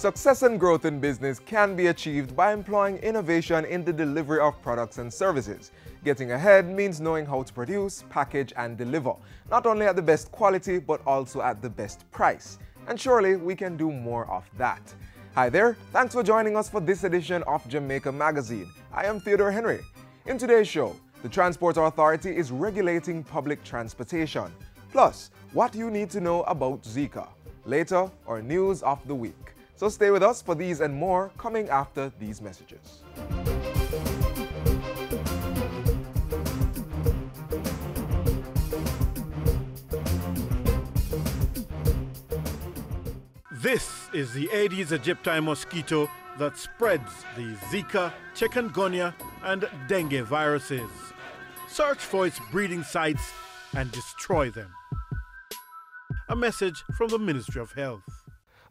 Success and growth in business can be achieved by employing innovation in the delivery of products and services. Getting ahead means knowing how to produce, package, and deliver, not only at the best quality, but also at the best price. And surely we can do more of that. Hi there, thanks for joining us for this edition of Jamaica Magazine. I am Theodore Henry. In today's show, the Transport Authority is regulating public transportation. Plus, what you need to know about Zika. Later, our news of the week. So stay with us for these and more coming after these messages. This is the Aedes aegypti mosquito that spreads the Zika, chikungunya, and dengue viruses. Search for its breeding sites and destroy them. A message from the Ministry of Health.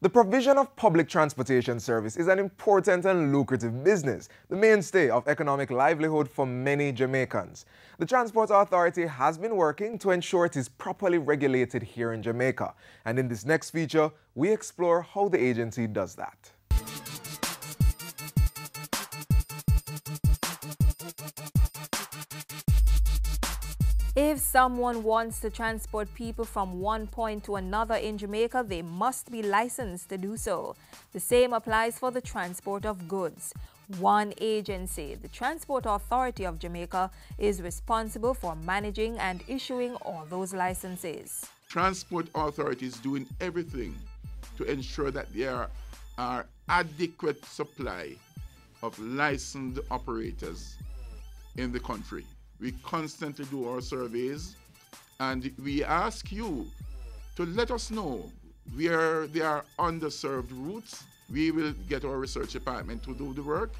The provision of public transportation service is an important and lucrative business, the mainstay of economic livelihood for many Jamaicans. The Transport Authority has been working to ensure it is properly regulated here in Jamaica. And in this next feature, we explore how the agency does that. If someone wants to transport people from one point to another in Jamaica, they must be licensed to do so. The same applies for the transport of goods. One agency, the Transport Authority of Jamaica, is responsible for managing and issuing all those licenses. Transport Authority is doing everything to ensure that there are adequate supply of licensed operators in the country. We constantly do our surveys, and we ask you to let us know where there are underserved routes. We will get our research department to do the work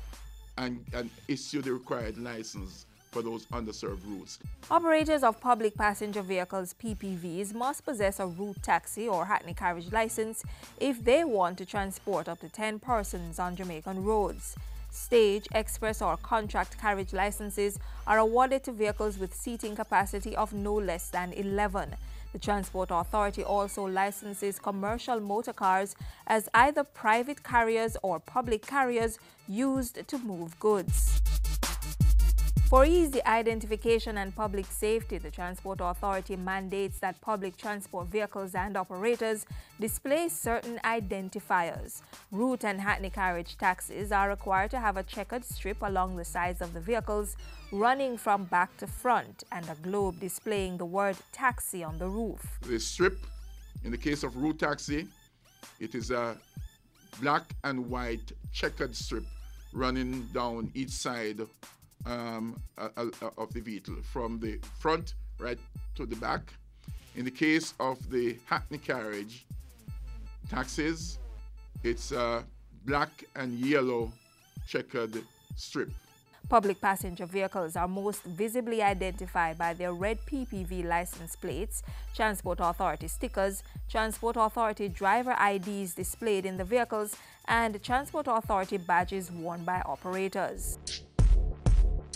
and issue the required license for those underserved routes. Operators of public passenger vehicles, PPVs, must possess a route taxi or hackney carriage license if they want to transport up to 10 persons on Jamaican roads. Stage, express, or contract carriage licenses are awarded to vehicles with seating capacity of no less than 11. The Transport Authority also licenses commercial motor cars as either private carriers or public carriers used to move goods. For easy identification and public safety, the Transport Authority mandates that public transport vehicles and operators display certain identifiers. Route and hackney carriage taxis are required to have a checkered strip along the sides of the vehicles running from back to front and a globe displaying the word taxi on the roof. The strip, in the case of route taxi, it is a black and white checkered strip running down each side of the vehicle, from the front right to the back. In the case of the hackney carriage taxis, it's a black and yellow checkered strip. Public passenger vehicles are most visibly identified by their red PPV license plates, Transport Authority stickers, Transport Authority driver IDs displayed in the vehicles, and Transport Authority badges worn by operators.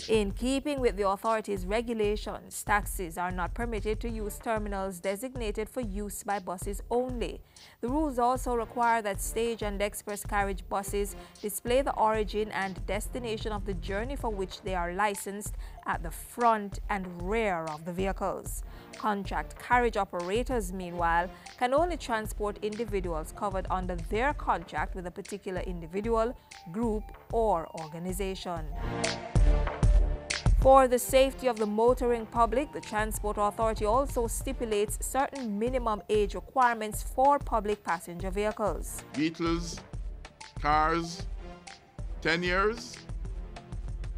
In keeping with the authority's regulations, taxis are not permitted to use terminals designated for use by buses only. The rules also require that stage and express carriage buses display the origin and destination of the journey for which they are licensed at the front and rear of the vehicles. Contract carriage operators, meanwhile, can only transport individuals covered under their contract with a particular individual, group, or organization. For the safety of the motoring public, the Transport Authority also stipulates certain minimum age requirements for public passenger vehicles. Vehicles, cars, 10 years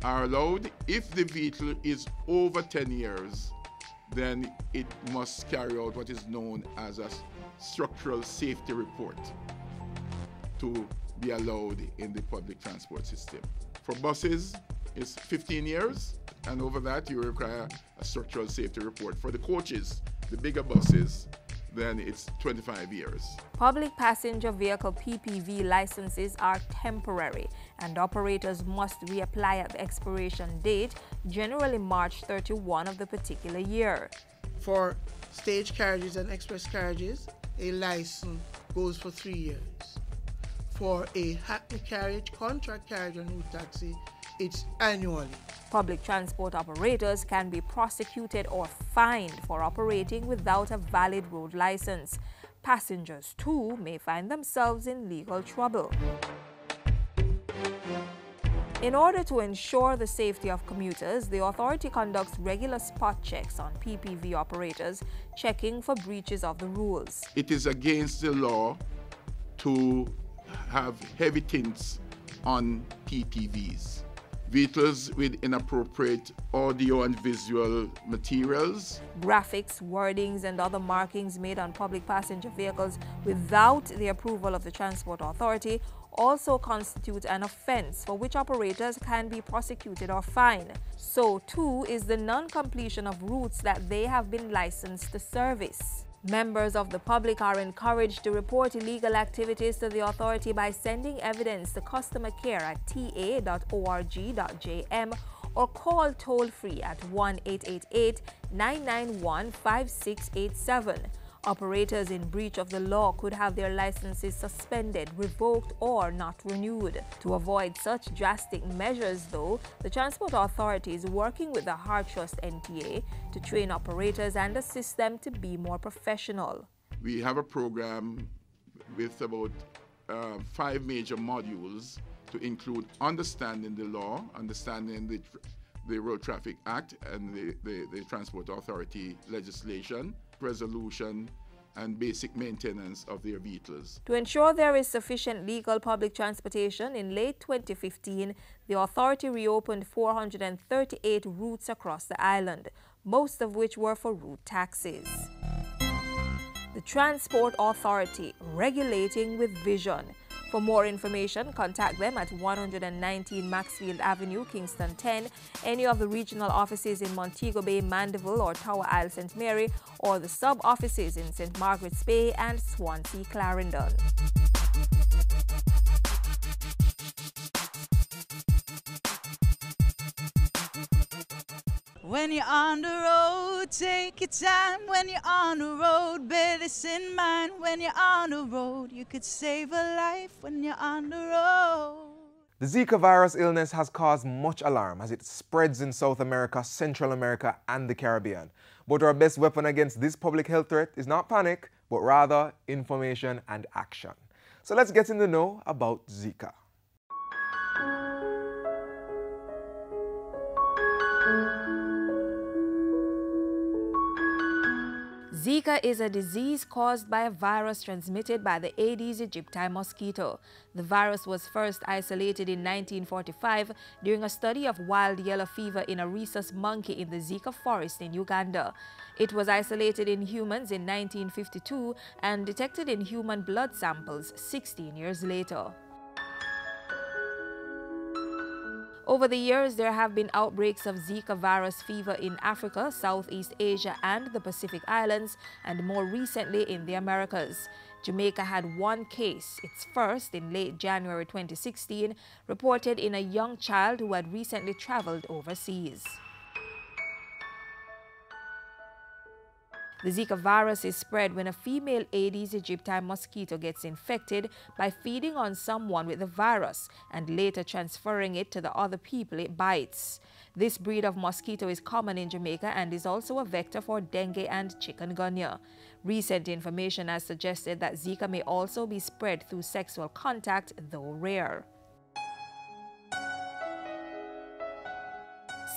are allowed. If the vehicle is over 10 years, then it must carry out what is known as a structural safety report to be allowed in the public transport system. For buses, it's 15 years. And over that, you require a structural safety report. For the coaches, the bigger buses, then it's 25 years. Public passenger vehicle PPV licenses are temporary, and operators must reapply at the expiration date, generally March 31 of the particular year. For stage carriages and express carriages, a license goes for 3 years. For a hackney carriage, contract carriage and route taxi, it's annually. Public transport operators can be prosecuted or fined for operating without a valid road license. Passengers, too, may find themselves in legal trouble. In order to ensure the safety of commuters, the authority conducts regular spot checks on PPV operators, checking for breaches of the rules. It is against the law to have heavy tints on PPVs. Vehicles with inappropriate audio and visual materials. Graphics, wordings, and other markings made on public passenger vehicles without the approval of the Transport Authority also constitute an offense for which operators can be prosecuted or fined. So too is the non-completion of routes that they have been licensed to service. Members of the public are encouraged to report illegal activities to the authority by sending evidence to customer care at ta.org.jm or call toll-free at 1-888-991-5687. Operators in breach of the law could have their licenses suspended, revoked, or not renewed. To avoid such drastic measures, though, the Transport Authority is working with the Heart Trust NTA to train operators and assist them to be more professional. We have a program with about 5 major modules to include understanding the law, understanding the Road Traffic Act and the Transport Authority legislation, resolution, and basic maintenance of their vehicles. To ensure there is sufficient legal public transportation, in late 2015, the authority reopened 438 routes across the island, most of which were for route taxis. The Transport Authority, regulating with vision. For more information, contact them at 119 Maxfield Avenue, Kingston 10, any of the regional offices in Montego Bay, Mandeville, or Tower Isle, St. Mary, or the sub-offices in St. Margaret's Bay and Swansea, Clarendon. When you're on the road, take your time. When you're on the road, bear this in mind. When you're on the road, you could save a life when you're on the road. The Zika virus illness has caused much alarm as it spreads in South America, Central America, and the Caribbean. But our best weapon against this public health threat is not panic, but rather information and action. So let's get in the know about Zika. Zika is a disease caused by a virus transmitted by the Aedes aegypti mosquito. The virus was first isolated in 1945 during a study of wild yellow fever in a rhesus monkey in the Zika forest in Uganda. It was isolated in humans in 1952 and detected in human blood samples 16 years later. Over the years, there have been outbreaks of Zika virus fever in Africa, Southeast Asia, and the Pacific Islands, and more recently in the Americas. Jamaica had one case, its first in late January 2016, reported in a young child who had recently traveled overseas. The Zika virus is spread when a female Aedes aegypti mosquito gets infected by feeding on someone with the virus and later transferring it to the other people it bites. This breed of mosquito is common in Jamaica and is also a vector for dengue and chikungunya. Recent information has suggested that Zika may also be spread through sexual contact, though rare.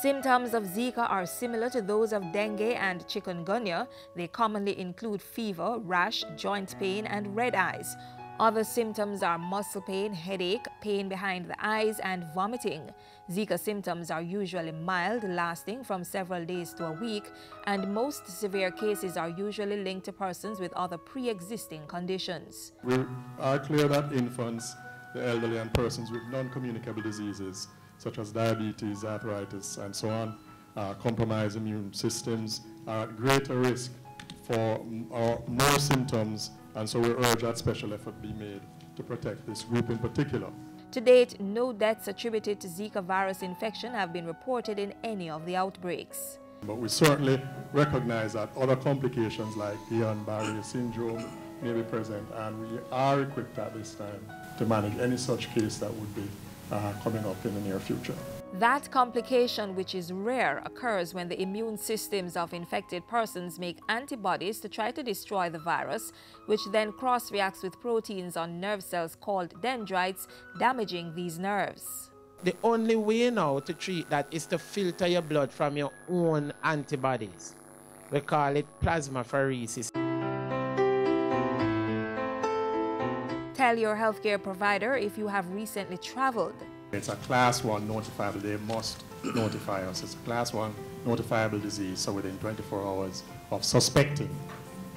Symptoms of Zika are similar to those of dengue and chikungunya. They commonly include fever, rash, joint pain, and red eyes. Other symptoms are muscle pain, headache, pain behind the eyes, and vomiting. Zika symptoms are usually mild, lasting from several days to a week, and most severe cases are usually linked to persons with other pre-existing conditions. We are clear that infants, the elderly, and persons with non-communicable diseases such as diabetes, arthritis, and so on, compromised immune systems, are at greater risk for more symptoms, and so we urge that special effort be made to protect this group in particular. To date, no deaths attributed to Zika virus infection have been reported in any of the outbreaks. But we certainly recognize that other complications like Guillain-Barré syndrome may be present, and we are equipped at this time to manage any such case that would be coming up in the near future. That complication, which is rare, occurs when the immune systems of infected persons make antibodies to try to destroy the virus, which then cross-reacts with proteins on nerve cells called dendrites, damaging these nerves. The only way now to treat that is to filter your blood from your own antibodies. We call it plasmapheresis. Tell your healthcare provider if you have recently traveled. It's a class 1 notifiable. They must notify us. It's a class 1 notifiable disease, so within 24 hours of suspecting,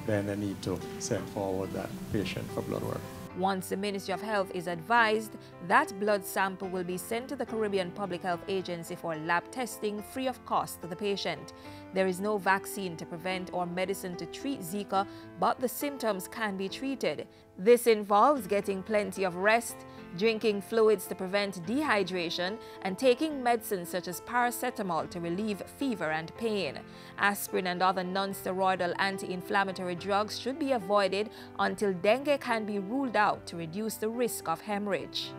then they need to send forward that patient for blood work. Once the Ministry of Health is advised, that blood sample will be sent to the Caribbean Public Health Agency for lab testing free of cost to the patient. There is no vaccine to prevent or medicine to treat Zika, but the symptoms can be treated. This involves getting plenty of rest, drinking fluids to prevent dehydration, and taking medicines such as paracetamol to relieve fever and pain. Aspirin and other non-steroidal anti-inflammatory drugs should be avoided until dengue can be ruled out to reduce the risk of hemorrhage.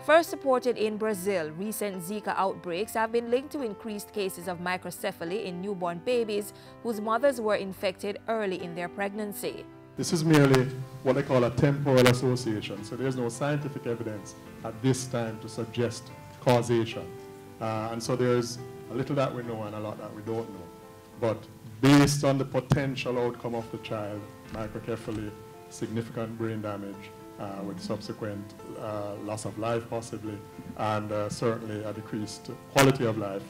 First reported in Brazil, recent Zika outbreaks have been linked to increased cases of microcephaly in newborn babies whose mothers were infected early in their pregnancy. This is merely what they call a temporal association, so there's no scientific evidence at this time to suggest causation. And so there's a little that we know and a lot that we don't know. But based on the potential outcome of the child, microcephaly, significant brain damage, with subsequent loss of life possibly, and certainly a decreased quality of life,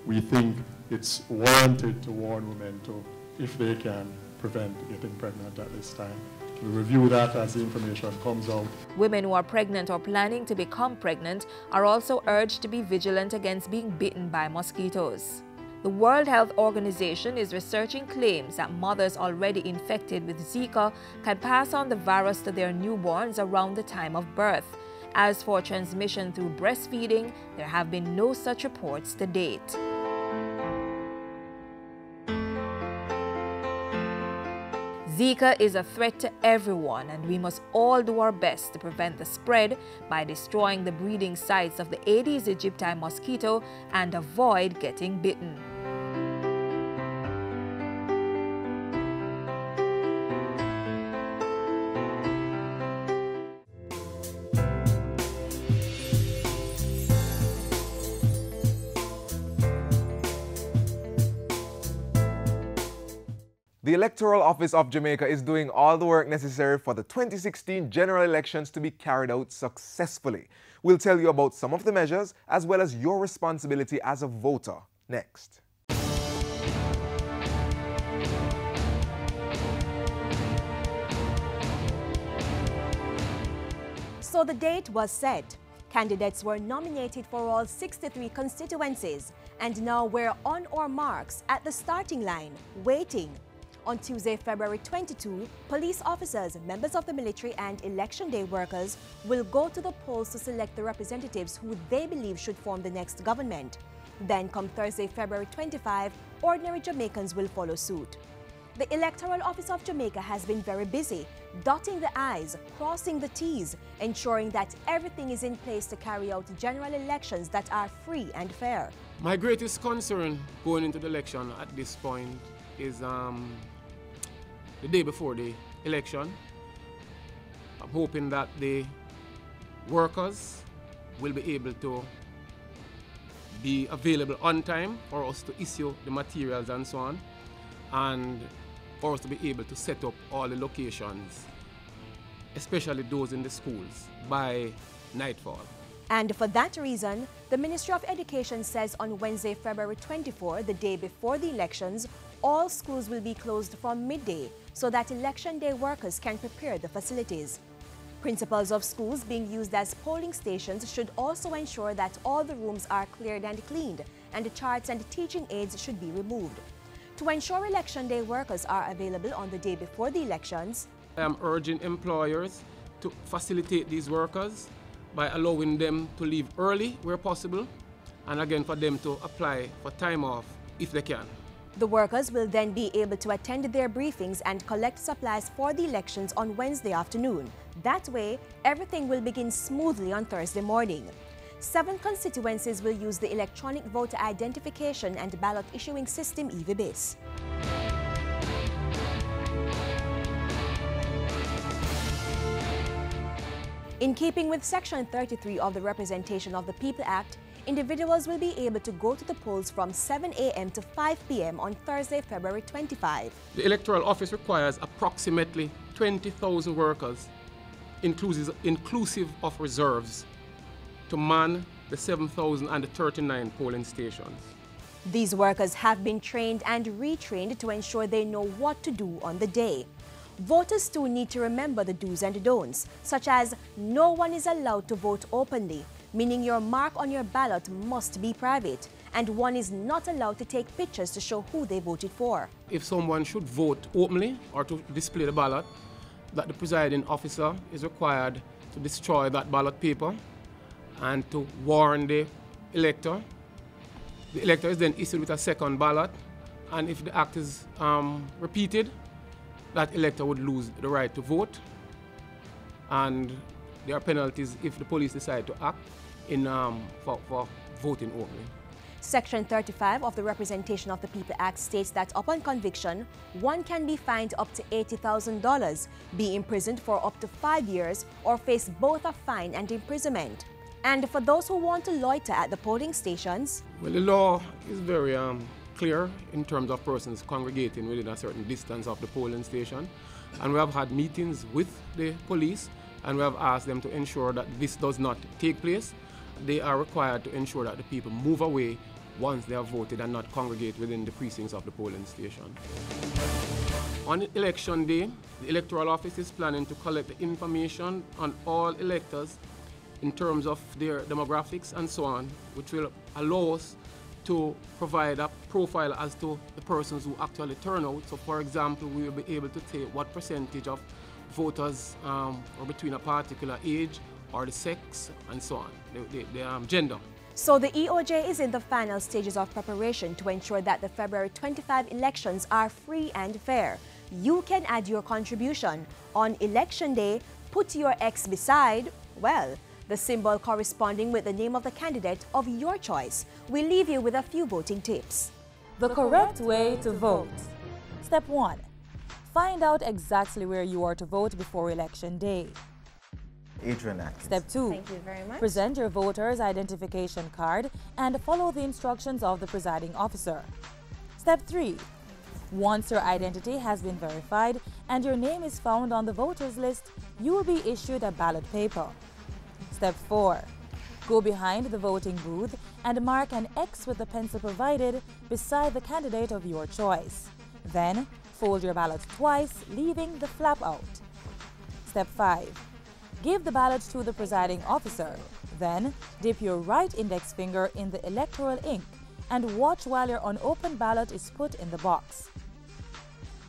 we think it's warranted to warn women to, if they can, prevent getting pregnant at this time. We'll review that as the information comes out. Women who are pregnant or planning to become pregnant are also urged to be vigilant against being bitten by mosquitoes. The World Health Organization is researching claims that mothers already infected with Zika can pass on the virus to their newborns around the time of birth. As for transmission through breastfeeding, there have been no such reports to date. Zika is a threat to everyone, and we must all do our best to prevent the spread by destroying the breeding sites of the Aedes aegypti mosquito and avoid getting bitten. The Electoral Office of Jamaica is doing all the work necessary for the 2016 general elections to be carried out successfully. We'll tell you about some of the measures as well as your responsibility as a voter next. So the date was set. Candidates were nominated for all 63 constituencies, and now we're on our marks at the starting line, waiting. On Tuesday, February 22, police officers, members of the military and election day workers will go to the polls to select the representatives who they believe should form the next government. Then come Thursday, February 25, ordinary Jamaicans will follow suit. The Electoral Office of Jamaica has been very busy, dotting the I's, crossing the T's, ensuring that everything is in place to carry out general elections that are free and fair. My greatest concern going into the election at this point is the day before the election. I'm hoping that the workers will be able to be available on time for us to issue the materials and so on, and for us to be able to set up all the locations, especially those in the schools, by nightfall. And for that reason, the Ministry of Education says on Wednesday, February 24, the day before the elections, all schools will be closed from midday so that election day workers can prepare the facilities. Principals of schools being used as polling stations should also ensure that all the rooms are cleared and cleaned, and the charts and teaching aids should be removed. To ensure election day workers are available on the day before the elections, I am urging employers to facilitate these workers by allowing them to leave early where possible, and again for them to apply for time off if they can. The workers will then be able to attend their briefings and collect supplies for the elections on Wednesday afternoon. That way, everything will begin smoothly on Thursday morning. 7 constituencies will use the electronic voter identification and ballot issuing system EVBIS. In keeping with Section 33 of the Representation of the People Act, individuals will be able to go to the polls from 7 a.m. to 5 p.m. on Thursday, February 25. The Electoral Office requires approximately 20,000 workers, inclusive of reserves, to man the 7,039 polling stations. These workers have been trained and retrained to ensure they know what to do on the day. Voters too need to remember the do's and don'ts, such as no one is allowed to vote openly, meaning your mark on your ballot must be private, and one is not allowed to take pictures to show who they voted for. If someone should vote openly or to display the ballot, that the presiding officer is required to destroy that ballot paper and to warn the elector. The elector is then issued with a second ballot, and if the act is repeated, that elector would lose the right to vote, and there are penalties if the police decide to act for voting openly. Section 35 of the Representation of the People Act states that upon conviction, one can be fined up to $80,000, be imprisoned for up to 5 years, or face both a fine and imprisonment. And for those who want to loiter at the polling stations, well, the law is very clear in terms of persons congregating within a certain distance of the polling station, and we have had meetings with the police, and we have asked them to ensure that this does not take place. They are required to ensure that the people move away once they have voted and not congregate within the precincts of the polling station. On election day, the Electoral Office is planning to collect the information on all electors in terms of their demographics and so on, which will allow us to provide a profile as to the persons who actually turn out. So, for example, we will be able to say what percentage of voters are between a particular age or the sex and so on, the gender. So the EOJ is in the final stages of preparation to ensure that the February 25 elections are free and fair. You can add your contribution. On election day, put your X beside, well, the symbol corresponding with the name of the candidate of your choice. We leave you with a few voting tips. The correct way to vote. Step 1. Find out exactly where you are to vote before election day. Adrian Atkins. Step 2. Thank you very much. Present your voter's identification card and follow the instructions of the presiding officer. Step 3. Once your identity has been verified and your name is found on the voters list, you will be issued a ballot paper. Step 4. Go behind the voting booth and mark an X with the pencil provided beside the candidate of your choice. Then, fold your ballot twice, leaving the flap out. Step 5. Give the ballot to the presiding officer. Then, dip your right index finger in the electoral ink and watch while your unopened ballot is put in the box.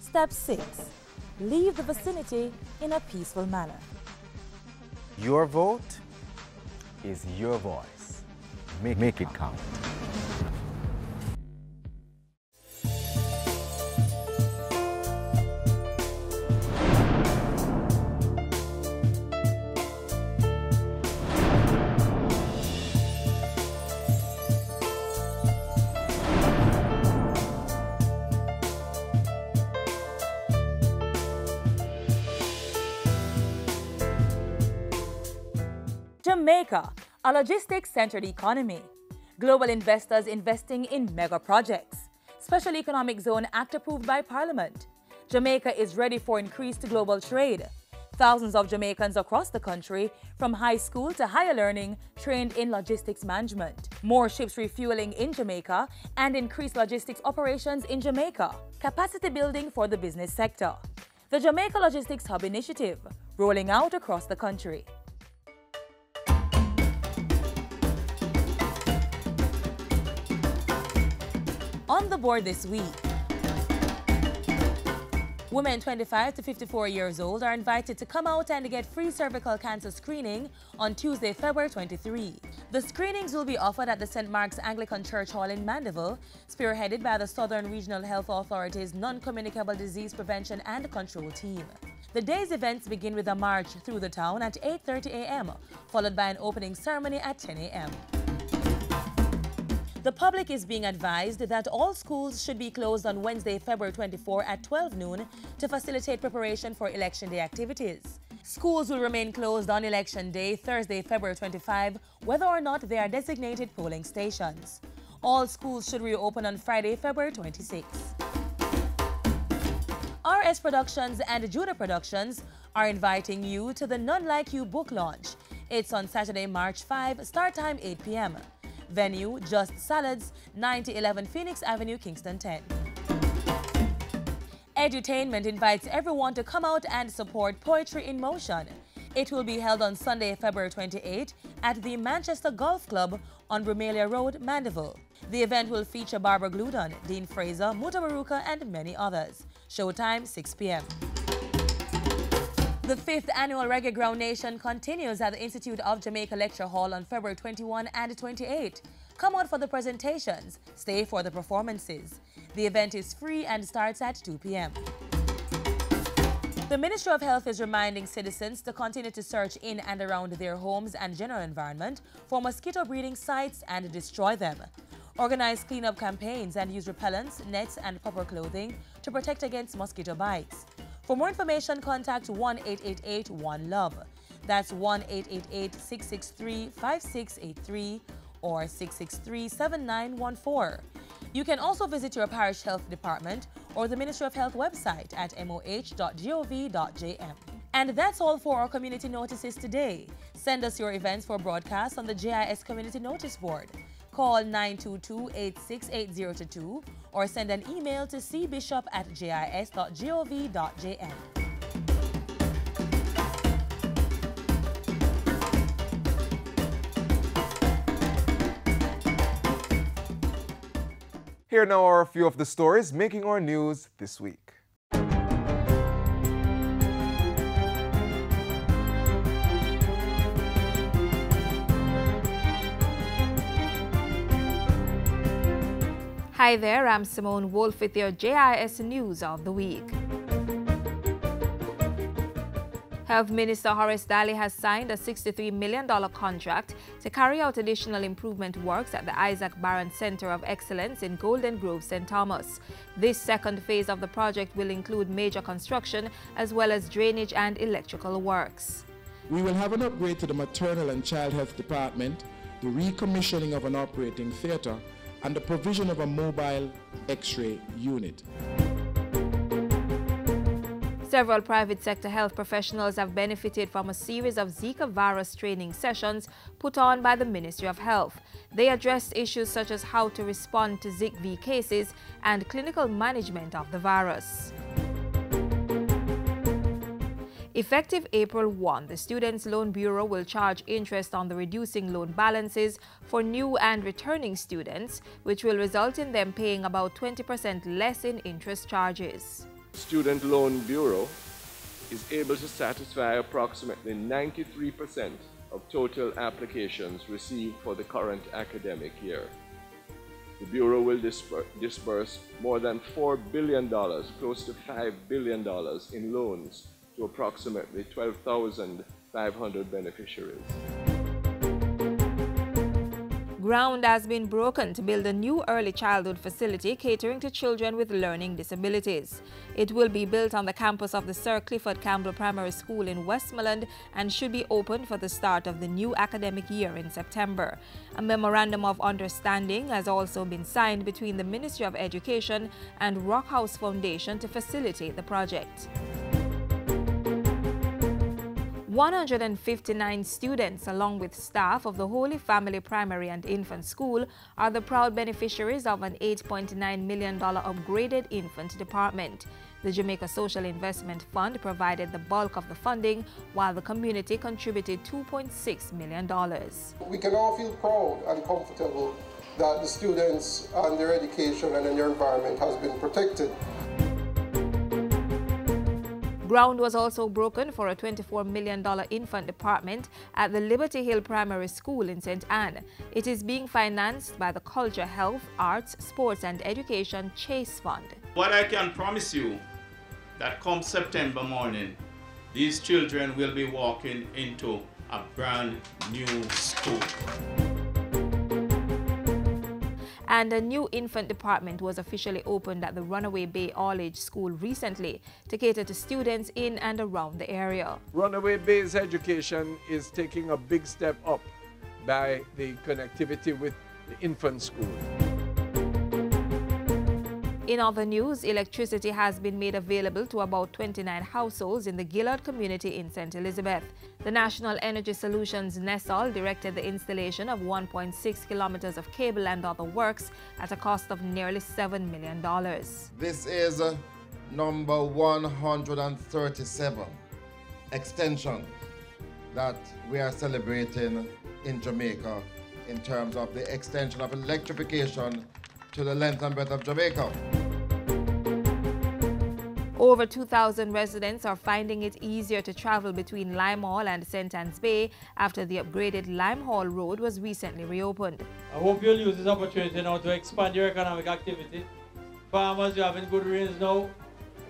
Step 6. Leave the vicinity in a peaceful manner. Your vote is your voice. Make it count. Jamaica, a logistics-centered economy. Global investors investing in mega projects. Special Economic Zone Act approved by Parliament. Jamaica is ready for increased global trade. Thousands of Jamaicans across the country, from high school to higher learning, trained in logistics management. More ships refueling in Jamaica and increased logistics operations in Jamaica. Capacity building for the business sector. The Jamaica Logistics Hub Initiative, rolling out across the country. On the board this week, Women 25 to 54 years old are invited to come out and get free cervical cancer screening on Tuesday, February 23. The screenings will be offered at the St. Mark's Anglican Church Hall in Mandeville, spearheaded by the Southern Regional Health Authority's Non-Communicable Disease Prevention and Control Team. The day's events begin with a march through the town at 8:30 a.m., followed by an opening ceremony at 10 a.m. The public is being advised that all schools should be closed on Wednesday, February 24 at 12 noon to facilitate preparation for Election Day activities. Schools will remain closed on Election Day, Thursday, February 25, whether or not they are designated polling stations. All schools should reopen on Friday, February 26. RS Productions and Judah Productions are inviting you to the None Like You book launch. It's on Saturday, March 5, start time 8 p.m. Venue, Just Salads, 9011 Phoenix Avenue, Kingston 10. Edutainment invites everyone to come out and support Poetry in Motion. It will be held on Sunday, February 28 at the Manchester Golf Club on Brumalia Road, Mandeville. The event will feature Barbara Gludon, Dean Fraser, Muta Baruka, and many others. Showtime, 6 p.m. The 5th annual Reggae Ground Nation continues at the Institute of Jamaica Lecture Hall on February 21 and 28. Come out for the presentations, stay for the performances. The event is free and starts at 2 p.m. The Ministry of Health is reminding citizens to continue to search in and around their homes and general environment for mosquito breeding sites and destroy them. Organize cleanup campaigns and use repellents, nets, and proper clothing to protect against mosquito bites. For more information, contact 1-888-1-LOVE. That's 1-888-663-5683 or 663-7914. You can also visit your parish health department or the Ministry of Health website at moh.gov.jm. And that's all for our community notices today. Send us your events for broadcast on the JIS Community Notice Board. Call 922-86802 or send an email to cbishop@jis.gov.jm. Here now are a few of the stories making our news this week. Hi there, I'm Simone Wolf with your JIS News of the Week. Health Minister Horace Daly has signed a $63 million contract to carry out additional improvement works at the Isaac Barron Center of Excellence in Golden Grove, St. Thomas. This second phase of the project will include major construction as well as drainage and electrical works. We will have an upgrade to the maternal and child health department, the recommissioning of an operating theatre, and the provision of a mobile X-ray unit. Several private sector health professionals have benefited from a series of Zika virus training sessions put on by the Ministry of Health. They addressed issues such as how to respond to ZIKV cases and clinical management of the virus. Effective April 1, the Students' Loan Bureau will charge interest on the reducing loan balances for new and returning students, which will result in them paying about 20% less in interest charges. Student Loan Bureau is able to satisfy approximately 93% of total applications received for the current academic year. The Bureau will disburse more than $4 billion, close to $5 billion in loans to approximately 12,500 beneficiaries. Ground has been broken to build a new early childhood facility catering to children with learning disabilities. It will be built on the campus of the Sir Clifford Campbell Primary School in Westmoreland and should be opened for the start of the new academic year in September. A memorandum of understanding has also been signed between the Ministry of Education and Rock House Foundation to facilitate the project. 159 students, along with staff of the Holy Family Primary and Infant School, are the proud beneficiaries of an $8.9 million upgraded infant department. The Jamaica Social Investment Fund provided the bulk of the funding, while the community contributed $2.6 million. We can all feel proud and comfortable that the students and their education and their environment has been protected. Ground was also broken for a $24 million infant department at the Liberty Hill Primary School in St. Anne. It is being financed by the Culture, Health, Arts, Sports and Education Chase Fund. What I can promise you, that come September morning, these children will be walking into a brand new school. And a new infant department was officially opened at the Runaway Bay All-Age School recently to cater to students in and around the area. Runaway Bay's education is taking a big step up by the connectivity with the infant school. In other news, electricity has been made available to about 29 households in the Gillard community in St. Elizabeth. The National Energy Solutions NESOL directed the installation of 1.6 kilometers of cable and other works at a cost of nearly $7 million. This is number 137 extension that we are celebrating in Jamaica in terms of the extension of electrification to the length and breadth of Jamaica. Over 2,000 residents are finding it easier to travel between Limehall and St. Anne's Bay after the upgraded Limehall Road was recently reopened. I hope you'll use this opportunity now to expand your economic activity. Farmers, you're having good rains now.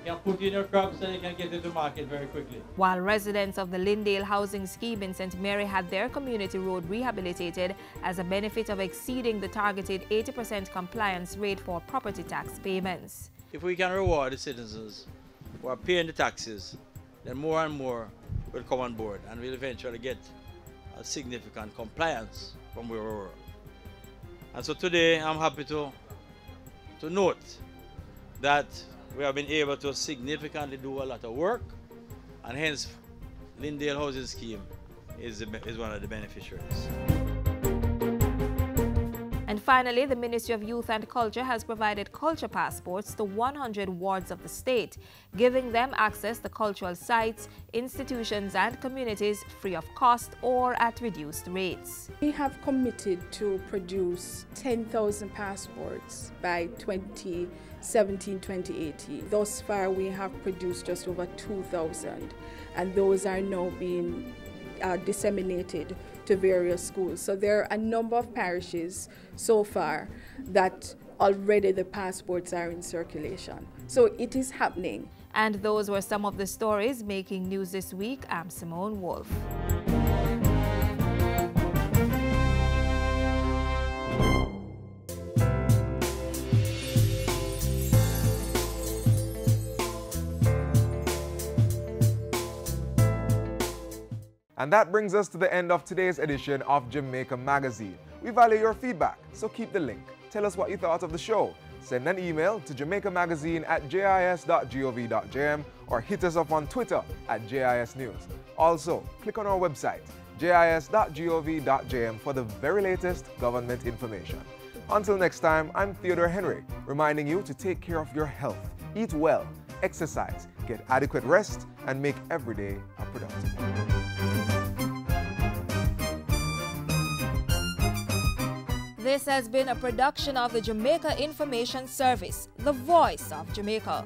You can put in your crops and you can get into market very quickly. While residents of the Lindale housing scheme in St. Mary had their community road rehabilitated as a benefit of exceeding the targeted 80% compliance rate for property tax payments. If we can reward the citizens who are paying the taxes, then more and more will come on board and we'll eventually get a significant compliance from where we were. And so today I'm happy to note that we have been able to significantly do a lot of work, and hence Lindale Housing Scheme is one of the beneficiaries. And finally, the Ministry of Youth and Culture has provided culture passports to 100 wards of the state, giving them access to cultural sites, institutions and communities free of cost or at reduced rates. We have committed to produce 10,000 passports by 2017-2018. Thus far, we have produced just over 2,000, and those are now being disseminated to various schools. So there are a number of parishes so far that already the passports are in circulation. So it is happening. And those were some of the stories making news this week. I'm Simone Wolf. And that brings us to the end of today's edition of Jamaica Magazine. We value your feedback, so keep the link. Tell us what you thought of the show. Send an email to jamaicamagazine@jis.gov.jm or hit us up on Twitter @JISNews. Also, click on our website, jis.gov.jm for the very latest government information. Until next time, I'm Theodore Henry, reminding you to take care of your health, eat well, exercise, get adequate rest, and make every day a productive one. This has been a production of the Jamaica Information Service, the voice of Jamaica.